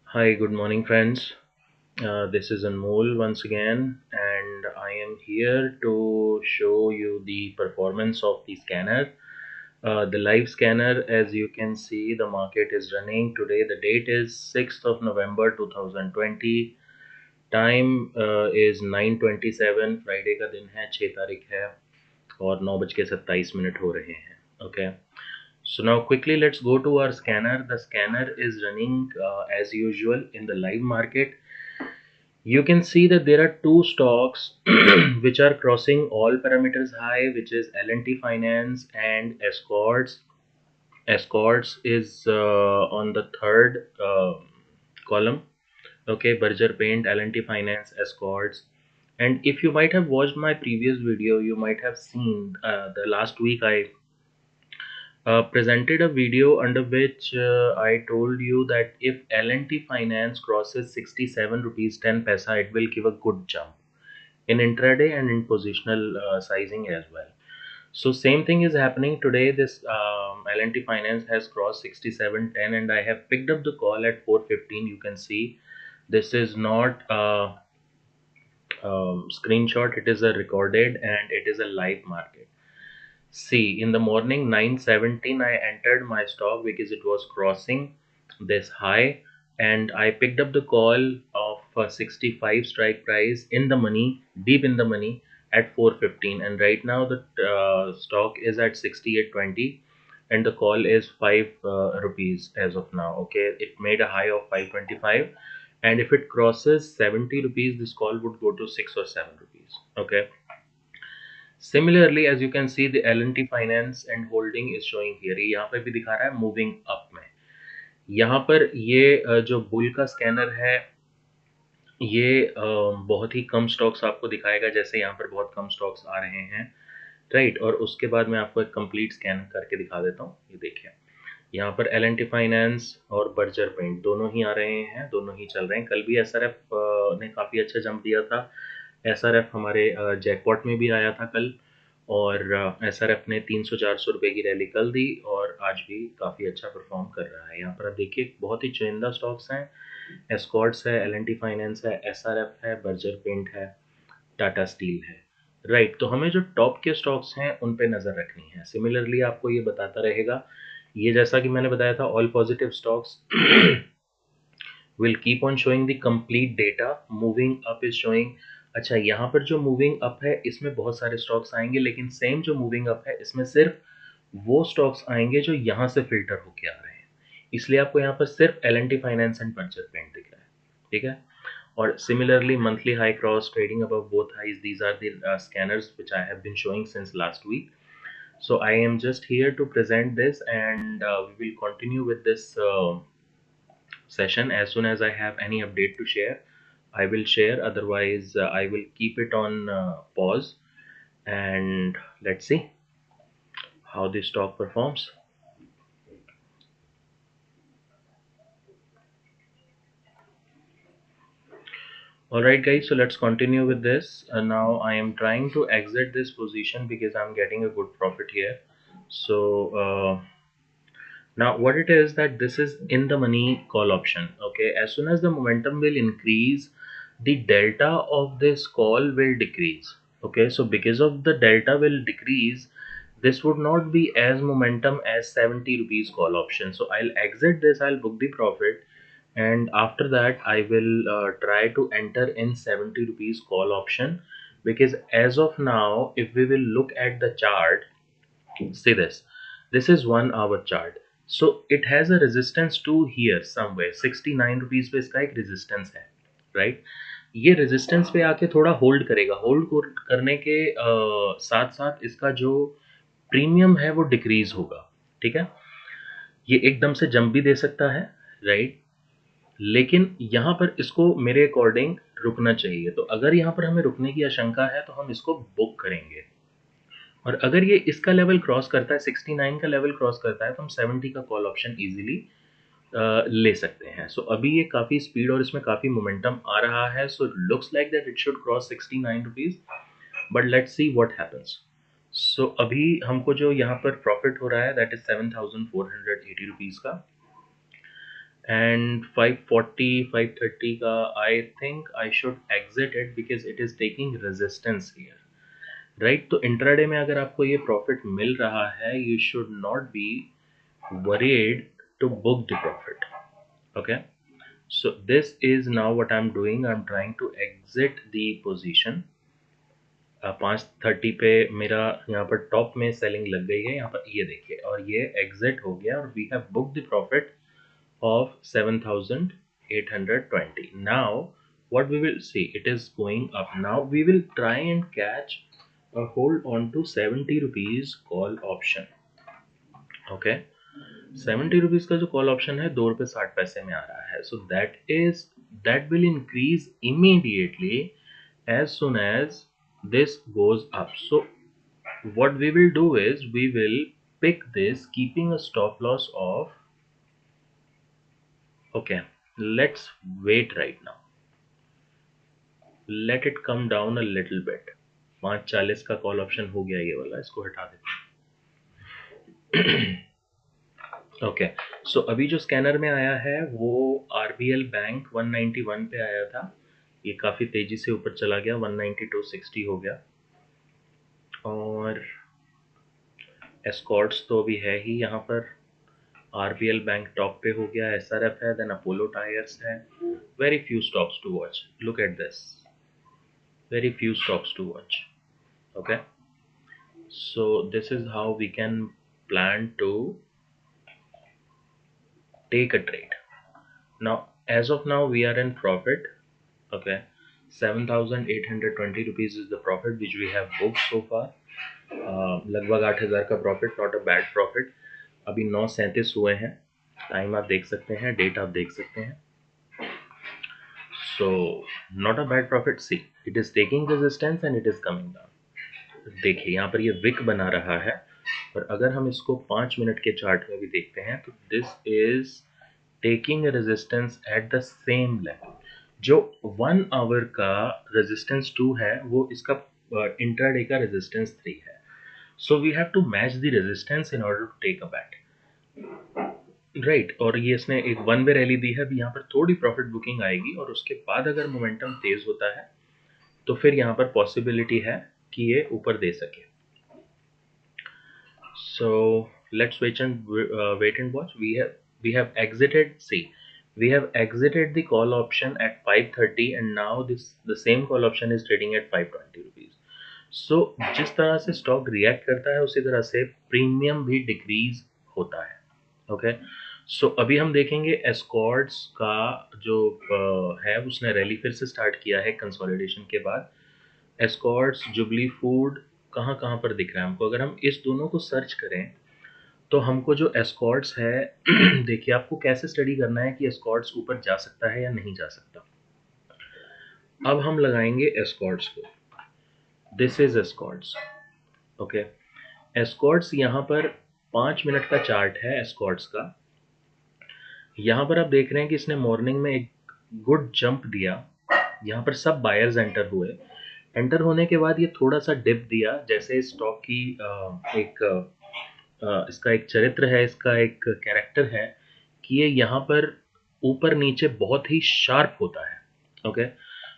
Hi, good morning, friends. This is Anmol once again, and I am here to show you the performance of the scanner. The live scanner, as you can see, the market is running today. The date is 6th of November 2020. Time is 9:27. Friday का दिन है, 6 तारीख है और 9:27 हो रहे हैं. Okay. So now quickly let's go to our scanner. The scanner is running as usual in the live market. You can see that there are two stocks which are crossing all parameters high, which is L&T Finance and Escorts. Escorts is on the third column. Okay, Berger Paint, L&T Finance, Escorts. And if you might have watched my previous video, you might have seen the last week I presented a video under which I told you that if L&T Finance crosses 67 rupees 10 paisa, it will give a good jump in intraday and in positional sizing as well. So same thing is happening today. This L&T Finance has crossed 67.10 and I have picked up the call at 4:15. You can see this is not a screenshot, it is a recorded and it is a live market. See, in the morning 9:17 I entered my stock because it was crossing this high and I picked up the call of 65 strike price in the money, deep in the money at 4:15, and right now the stock is at 68.20 and the call is 5 rupees as of now. Okay, it made a high of 525 and if it crosses 70 rupees this call would go to 6 or 7 rupees. Okay. Similarly, as you can see, the L&T Finance and Holding is showing here. यहाँ पे भी दिखा रहा है moving up में. यहाँ पर ये जो बुल का स्कैनर है ये बहुत ही कम स्टॉक्स आपको दिखाएगा. जैसे यहाँ पर बहुत कम स्टॉक्स आ रहे हैं, राइट. और उसके बाद मैं आपको एक कंप्लीट स्कैन करके दिखा देता हूँ. ये देखिए, यहाँ पर L&T फाइनेंस और बर्जर पेंट दोनों ही आ रहे हैं, दोनों ही चल रहे हैं. कल भी SRF ने काफ़ी अच्छा जंप दिया था. SRF हमारे जैकपॉट में भी आया था कल और SRF ने 300-400 रुपये की रैली कल दी और आज भी काफ़ी अच्छा परफॉर्म कर रहा है. यहाँ पर आप देखिए बहुत ही चुनिंदा स्टॉक्स हैं. एस्कॉर्ट्स है, L&T फाइनेंस है, SRF है, बर्जर पेंट है, टाटा स्टील है, राइट. तो हमें जो टॉप के स्टॉक्स हैं उन पे नज़र रखनी है. सिमिलरली आपको ये बताता रहेगा. ये जैसा कि मैंने बताया था, all positive stocks will keep on showing the complete data. Moving up is showing. अच्छा, यहाँ पर जो मूविंग अप है इसमें बहुत सारे स्टॉक्स आएंगे, लेकिन सेम जो मूविंग अप है इसमें सिर्फ वो स्टॉक्स आएंगे जो यहाँ से फिल्टर होके आ रहे हैं. इसलिए आपको यहाँ पर सिर्फ L&T finance and Berger paint दिख रहा है, ठीक है. और similarly monthly high cross trading above both highs, these are the scanners which I have been showing since last week. So I am just here to present this and we will continue with this session. As soon as I have any update to share I will share, otherwise I will keep it on pause and let's see how this stock performs. Alright guys, so let's continue with this. Now I am trying to exit this position because I'm getting a good profit here. So now what it is that this is in the money call option. Okay, as soon as the momentum will increase, the delta of this call will decrease. Okay, so because of the delta will decrease, this would not be as momentum as 70 rupees call option. So I'll exit this, I'll book the profit, and after that I will try to enter in 70 rupees call option. Because as of now, if we will look at the chart, see this is 1 hour chart. So it has a resistance to here somewhere 69 rupees पे इसका एक resistance है, right. ये resistance पे आके थोड़ा hold करेगा. Hold करने के साथ साथ इसका जो प्रीमियम है वो डिक्रीज होगा, ठीक है. ये एकदम से जंप भी दे सकता है, राइट. लेकिन यहाँ पर इसको मेरे अकॉर्डिंग रुकना चाहिए. तो अगर यहाँ पर हमें रुकने की आशंका है तो हम इसको बुक करेंगे. और अगर ये इसका लेवल क्रॉस करता है, 69 का लेवल क्रॉस करता है, तो हम 70 का कॉल ऑप्शन इजीली ले सकते हैं. सो अभी ये काफ़ी स्पीड और इसमें काफ़ी मोमेंटम आ रहा है. So looks like that it should cross 69 rupees, but let's see what happens. So अभी हमको जो यहाँ पर प्रॉफिट हो रहा है दैट इज 7,480 रुपीज़ का. and 540 530 का I think I should exit it because it is taking resistance here, right? तो इंट्राडे में अगर आपको ये प्रॉफिट मिल रहा है, you should not be worried to book the profit. Okay, so this is now what I'm doing. I'm trying to exit the position. 5:30 पे मेरा यहाँ पर टॉप में सेलिंग लग गई है, यहाँ पर ये देखिए, और ये एग्जिट हो गया और we have book the profit of 7,820. Now what we will see, it is going up. Now we will try and catch a hold on to 70 rupees call option. Okay, 70 rupees का जो call option है 2 रुपये 60 पैसे में आ रहा है. So that will increase immediately as soon as this goes up. So what we will do is we will pick this keeping a stop loss of, okay, let's wait right now, let it come down a little bit. 5:40 का call option हो गया ये वाला, इसको हटा देते हैं. Okay, सो अभी जो स्कैनर में आया है वो आरबीएल बैंक 191 पे आया था, ये काफ़ी तेज़ी से ऊपर चला गया, 192.60 हो गया. और एस्कॉर्ट्स तो अभी है ही यहाँ पर. आरबीएल बैंक टॉप पे हो गया, एसआरएफ है, देन अपोलो टायर्स है. Very few stocks to watch. Look at this, very few stocks to watch. Okay, so this is how we can plan to take a trade. Now as of now we are in profit. Okay, 7,820 rupees is the profit which we have booked so far. लगभग 8,000 का profit, not a bad profit. अभी 9:37 हुए हैं, time आप देख सकते हैं, date आप देख सकते हैं. So not a bad profit. See, it is taking resistance and it is coming down. देखिए यहाँ पर ये विक बना रहा है, और अगर हम इसको 5 मिनट के चार्ट में भी देखते हैं तो this is taking resistance at the same level. जो 1 आवर का रेजिस्टेंस 2 है वो इसका इंट्राडे का रेजिस्टेंस 3 है. So we have to match the resistance in order to take a bet, right. और ये इसने एक 1 वे रैली दी है, अभी यहाँ पर थोड़ी प्रॉफिट बुकिंग आएगी और उसके बाद अगर मोमेंटम तेज होता है तो फिर यहाँ पर पॉसिबिलिटी है कि ये ऊपर दे सके. So let's wait and watch. We have exited. See, we have exited the call option at 5:30 and now the same call option is trading at 520 rupees. So जिस तरह से स्टॉक रिएक्ट करता है उसी तरह से प्रीमियम भी डिक्रीज होता है. ओके, सो अभी हम देखेंगे एस्कॉर्ट्स का जो है उसने रैली फिर से स्टार्ट किया है कंसोलिडेशन के बाद. एस्कॉर्ट्स, जुबली फूड कहाँ कहाँ पर दिख रहा है हमको. अगर हम इस दोनों को सर्च करें तो हमको जो एस्कॉर्ट्स है देखिए आपको कैसे स्टडी करना है कि एस्कॉर्ट्स ऊपर जा सकता है या नहीं जा सकता. अब हम लगाएंगे एस्कॉर्ट्स को. This is Escorts. Okay, Escorts यहाँ पर 5 मिनट का चार्ट है एस्कॉर्ट्स का. यहाँ पर आप देख रहे हैं कि इसने मॉर्निंग में एक गुड जंप दिया, यहाँ पर सब बायर्स एंटर हुए. एंटर होने के बाद ये थोड़ा सा डिप दिया, जैसे स्टॉक की इसका एक चरित्र है, इसका एक कैरेक्टर है कि ये यहाँ पर ऊपर नीचे बहुत ही शार्प होता है. ओके,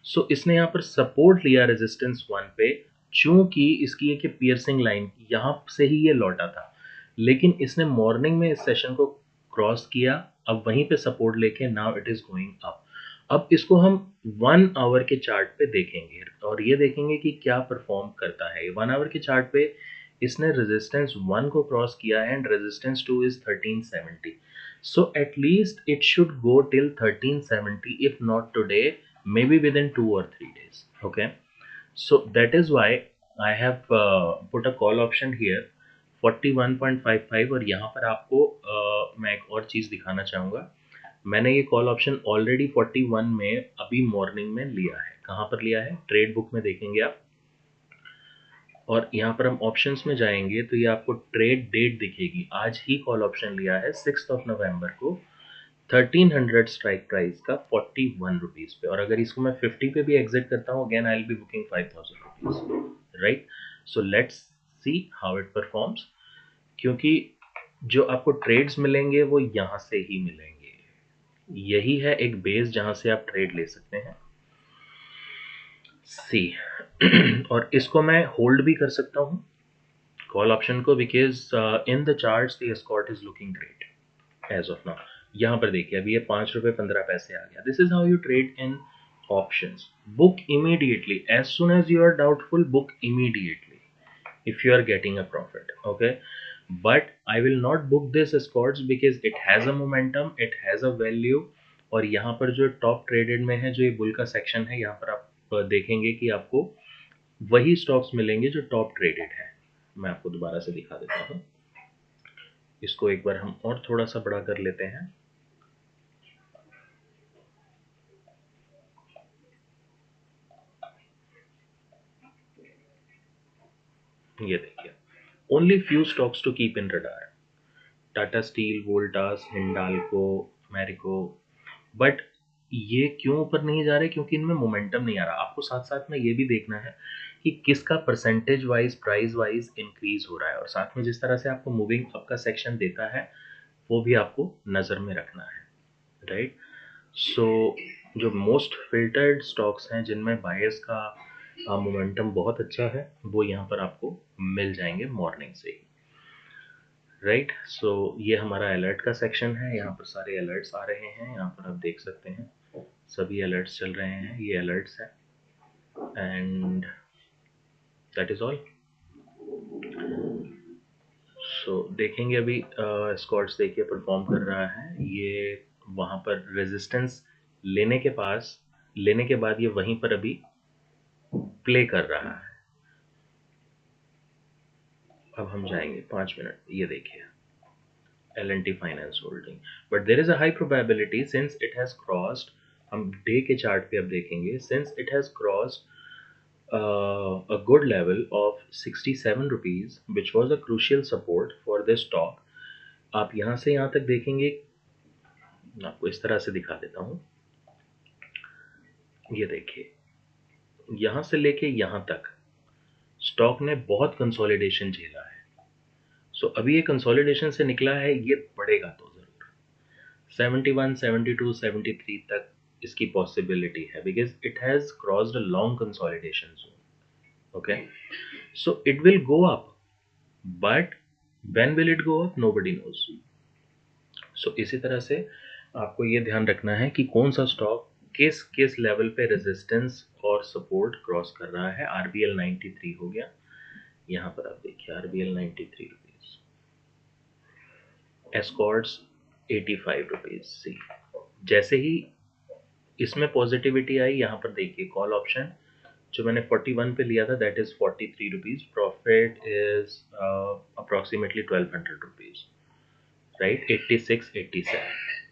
सो इसने यहाँ पर सपोर्ट लिया रेजिस्टेंस 1 पे, चूंकि इसकी एक पियर्सिंग लाइन यहाँ से ही ये लौटा था, लेकिन इसने मॉर्निंग में इस सेशन को क्रॉस किया, अब वहीं पे सपोर्ट लेके now it is going up. अब इसको हम 1 आवर के चार्ट पे देखेंगे और ये देखेंगे कि क्या परफॉर्म करता है. 1 आवर के चार्ट पे इसने रेजिस्टेंस 1 को क्रॉस किया है and resistance 2 is 1370. So at least it should go till 1370 if not today, maybe within 2 or 3 days. Okay, so that is why I have put a call option here 41.55. और यहाँ पर आपको मैं एक और चीज़ दिखाना चाहूँगा. मैंने ये कॉल ऑप्शन ऑलरेडी 41 में अभी मॉर्निंग में लिया है. कहाँ पर लिया है, ट्रेड बुक में देखेंगे आप, और यहाँ पर हम ऑप्शंस में जाएंगे तो ये आपको ट्रेड डेट दिखेगी. आज ही कॉल ऑप्शन लिया है 6 नवंबर को 1300 स्ट्राइक प्राइस का 41 रुपीज़ पे. और अगर इसको मैं 50 पे भी एग्जिट करता हूँ, again I will be booking 5,000 rupees, right. So let's see how it performs, क्योंकि जो आपको ट्रेड्स मिलेंगे वो यहाँ से ही मिलेंगे. यही है एक बेस जहां से आप ट्रेड ले सकते हैं। सी और इसको मैं होल्ड भी कर सकता हूँ कॉल ऑप्शन को, because in the charts the Escort is looking great as of now. यहाँ पर देखिए अभी ये 5 रुपये 15 पैसे आ गया। This is how you trade in options. Book immediately as soon as you are doubtful, book immediately if you are getting a profit, okay? But I will not book this escorts because it has a momentum, it has a value। और यहाँ पर जो top traded में है, जो ये bull का section है, यहाँ पर आप देखेंगे कि आपको वही स्टॉक्स मिलेंगे जो टॉप ट्रेडेड है। मैं आपको दोबारा से दिखा देता हूँ। इसको एक बार हम और थोड़ा सा बड़ा कर लेते हैं। ये देखिए, only few stocks to keep in radar, Tata Steel, Voltas, Hindalco, Marico. But ये क्यों ऊपर नहीं जा रहे? क्योंकि इनमें मोमेंटम नहीं आ रहा। आपको साथ साथ में ये भी देखना है कि किसका percentage wise, price wise increase हो रहा है, और साथ में जिस तरह से आपको मूविंग अप का सेक्शन देता है वो भी आपको नज़र में रखना है, राइट? सो जो मोस्ट फिल्टर्ड स्टॉक्स हैं जिनमें बायर्स का मोमेंटम बहुत अच्छा है, वो यहाँ पर आपको मिल जाएंगे मॉर्निंग से ही, राइट? सो ये हमारा अलर्ट का सेक्शन है। यहाँ पर सारे अलर्ट्स आ रहे हैं, यहाँ पर आप देख सकते हैं सभी अलर्ट्स चल रहे हैं। ये अलर्ट्स हैं एंड दैट इज ऑल। सो देखेंगे अभी स्कॉट्स देखिए परफॉर्म कर रहा है। ये वहाँ पर रेजिस्टेंस लेने के बाद ये वहीं पर अभी प्ले कर रहा है। अब हम जाएंगे 5 मिनट, ये देखिए L&T finance holding, but there is a high probability since it has crossed, हम डे के चार्ट पे अब देखेंगे, since it has crossed a good level of 67 rupees, which was a crucial support for this stock। आप यहाँ से यहाँ तक देखेंगे, मैं आपको इस तरह से दिखा देता हूँ। ये देखिए, यहाँ से लेके यहाँ तक स्टॉक ने बहुत कंसोलिडेशन झेला है। सो अभी ये कंसोलिडेशन से निकला है, ये बढ़ेगा तो ज़रूर 71, 72, 73 तक इसकी पॉसिबिलिटी है, because it has crossed a long consolidation zone. Okay, so it will go up, but when will it go up, nobody knows। सो इसी तरह से आपको ये ध्यान रखना है कि कौन सा स्टॉक किस किस लेवल पे रेजिस्टेंस और सपोर्ट क्रॉस कर रहा है। RBL 93 हो गया, यहाँ पर आप देखिए RBL 93 रुपीज, एस्कॉर्ट्स 85 रुपीज। सी जैसे ही इसमें पॉजिटिविटी आई, यहाँ पर देखिए कॉल ऑप्शन जो मैंने 41 पे लिया था, that is 43 rupees, profit is approximately 1200 rupees, right? 86, 87।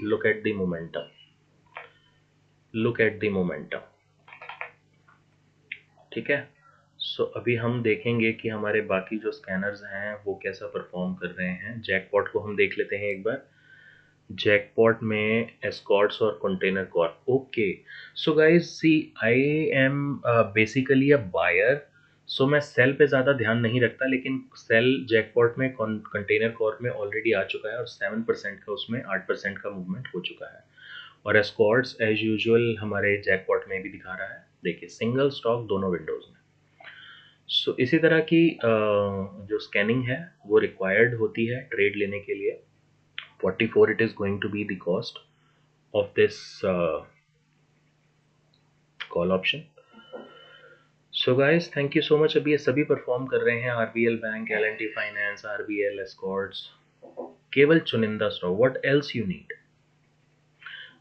look at the momentum, look at the momentum, ठीक है? सो अभी हम देखेंगे कि हमारे बाकी जो स्कैनर्स हैं वो कैसा परफॉर्म कर रहे हैं। जैकपॉट को हम देख लेते हैं एक बार। जैकपॉट में एस्कॉर्ट्स और Container Corp. Okay, so guys see, I am basically a buyer, so मैं सेल पे ज़्यादा ध्यान नहीं रखता, लेकिन सेल जैकपॉट में कंटेनर कॉर्प में ऑलरेडी आ चुका है और 7% का, उसमें 8% का मूवमेंट हो चुका है। और एस्कॉर्ट्स एज यूजुअल हमारे जैकपॉट में भी दिखा रहा है, देखिए सिंगल स्टॉक दोनों विंडोज़ में। सो इसी तरह की जो स्कैनिंग है वो रिक्वायर्ड होती है ट्रेड लेने के लिए। 44 it is going to be the cost of this call option। so guys, thank you so much। अभी ये सभी परफॉर्म कर रहे हैं, RBL bank, L&T finance, RBL, Escorts, केवल चुनिंदा stock. what else you need?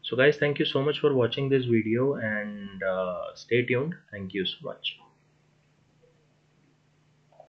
so guys, thank you so much for watching this video and stay tuned। thank you so much।